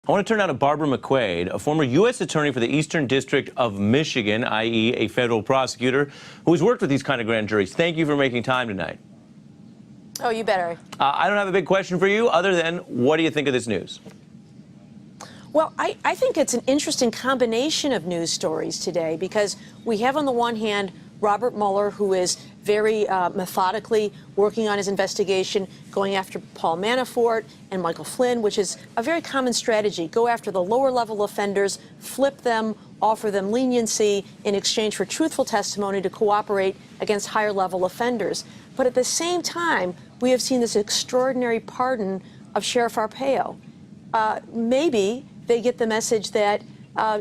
I want to turn now to Barbara McQuade, a former U.S. attorney for the Eastern District of Michigan, i.e. a federal prosecutor, who has worked with these kind of grand juries. Thank you for making time tonight. Oh, you better. I don't have a big question for you other than, what do you think of this news? Well, I think it's an interesting combination of news stories today, because we have on the one hand Robert Mueller, who is very methodically working on his investigation, going after Paul Manafort and Michael Flynn, which is a very common strategy. Go after the lower level offenders, flip them, offer them leniency in exchange for truthful testimony to cooperate against higher level offenders. But at the same time, we have seen this extraordinary pardon of Sheriff Arpaio. Maybe they get the message that,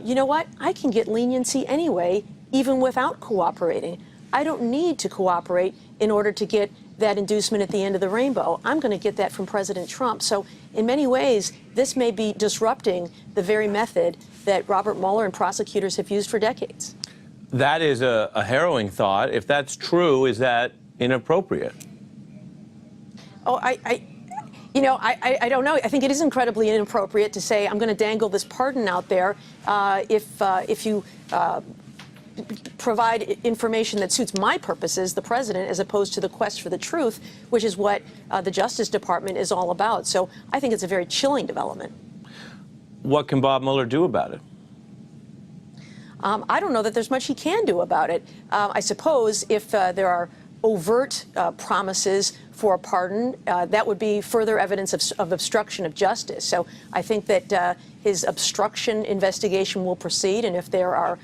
you know what, I can get leniency anyway, even without cooperating. I don't need to cooperate in order to get that inducement at the end of the rainbow. I'm going to get that from President Trump. So in many ways, this may be disrupting the very method that Robert Mueller and prosecutors have used for decades. That is a harrowing thought. If that's true, is that inappropriate? Oh, I don't know. I think it is incredibly inappropriate to say, I'm going to dangle this pardon out there if you provide information that suits my purposes, the president, as opposed to the quest for the truth, which is what the Justice Department is all about. So I think it's a very chilling development. What can Bob Mueller do about it? I don't know that there's much he can do about it. I suppose if there are overt promises for a pardon, that would be further evidence of obstruction of justice. So I think that his obstruction investigation will proceed, and if there are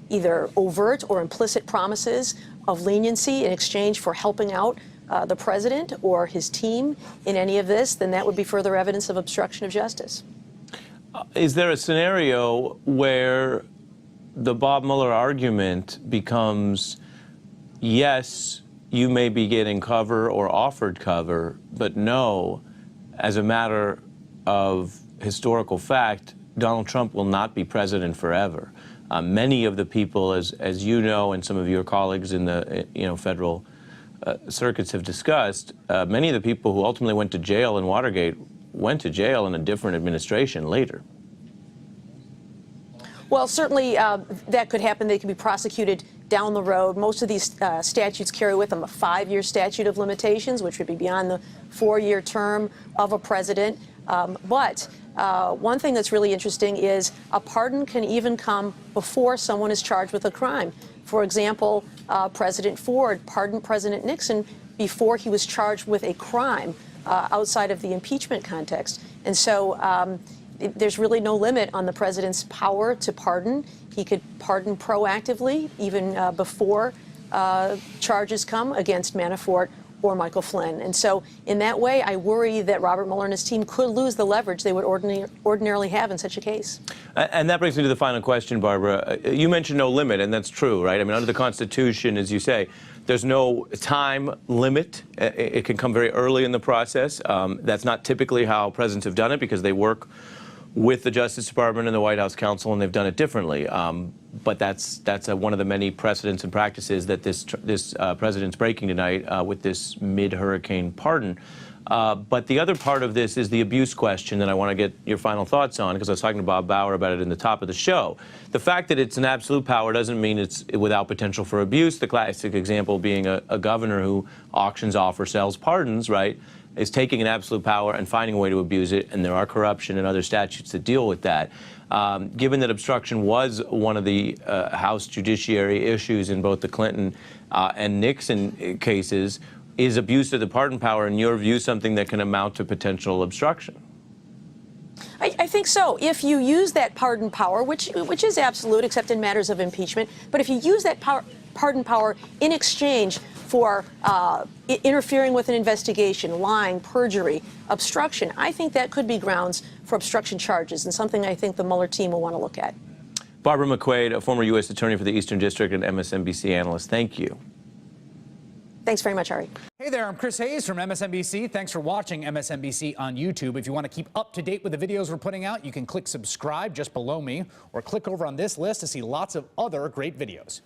either overt or implicit promises of leniency in exchange for helping out the president or his team in any of this, then that would be further evidence of obstruction of justice. Is there a scenario where the Bob Mueller argument becomes, yes, you may be getting cover or offered cover, but no, as a matter of historical fact, Donald Trump will not be president forever? Many of the people, as you know, and some of your colleagues in the federal circuits have discussed, many of the people who ultimately went to jail in Watergate went to jail in a different administration later. Well, certainly that could happen. They could be prosecuted down the road. Most of these statutes carry with them a 5-year statute of limitations, which would be beyond the 4-year term of a president. But one thing that's really interesting is a pardon can even come before someone is charged with a crime. For example, President Ford pardoned President Nixon before he was charged with a crime outside of the impeachment context. And so there's really no limit on the president's power to pardon. He could pardon proactively, even before charges come against Manafort or Michael Flynn. And so in that way, I worry that Robert Mueller and his team could lose the leverage they would ordinarily have in such a case. And that brings me to the final question, Barbara. You mentioned no limit, and that's true, right? I mean, under the Constitution, as you say, there's no time limit. It can come very early in the process. That's not typically how presidents have done it, because they work with the Justice Department and the White House counsel, and they've done it differently. But that's one of the many precedents and practices that this president's breaking tonight with this mid-hurricane pardon. But the other part of this is the abuse question that I want to get your final thoughts on, because I was talking to Bob Bauer about it in the top of the show. The fact that it's an absolute power doesn't mean it's without potential for abuse. The classic example being a governor who auctions off or sells pardons, right, is taking an absolute power and finding a way to abuse it, and there are corruption and other statutes that deal with that. Given that obstruction was one of the House Judiciary issues in both the Clinton and Nixon cases, is abuse of the pardon power, in your view, something that can amount to potential obstruction? I think so. If you use that pardon power, which is absolute except in matters of impeachment, but if you use that pardon power in exchange for interfering with an investigation, lying, perjury, obstruction, I think that could be grounds for obstruction charges, and something I think the Mueller team will want to look at. Barbara McQuade, a former U.S. attorney for the Eastern District and MSNBC analyst, thank you. Thanks very much, Ari. Hey there, I'm Chris Hayes from MSNBC. Thanks for watching MSNBC on YouTube. If you want to keep up to date with the videos we're putting out, you can click subscribe just below me, or click over on this list to see lots of other great videos.